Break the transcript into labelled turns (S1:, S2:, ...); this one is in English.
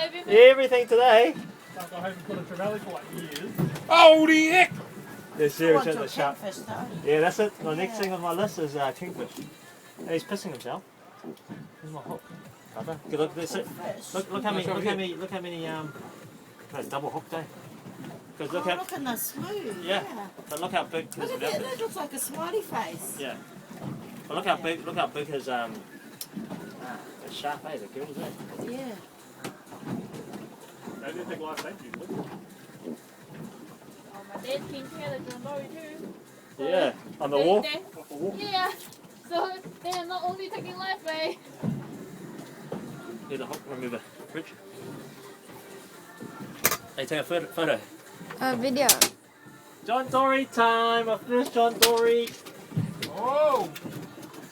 S1: Everything today.
S2: Can't go home and put a trevally for like years.
S3: Holy heck!
S1: There's
S4: I want
S1: serious
S4: to
S1: at the shark.
S4: kingfish though.
S1: Yeah, that's it. The next thing on my list is kingfish. And he's pissing himself. Here's my hook. Brother. Good look, that's it. Look how many double hooked, eh? Because
S4: Look at the smooth.
S1: yeah. But look how big his
S4: Look at
S1: mouth
S4: that.
S1: is.
S4: That looks like a smiley face.
S1: Yeah. But look how big his it's sharp, eh? The gills, eh?
S4: Yeah.
S2: They didn't think life saved you.
S5: Oh, my dad came here to John Dory too. So
S1: Yeah. On the wall.
S5: Yeah. So they're not only taking life away.
S1: Here's the hook remover. Rich. Hey, take a photo.
S6: Video.
S1: John Dory time! My first John Dory!
S2: Oh!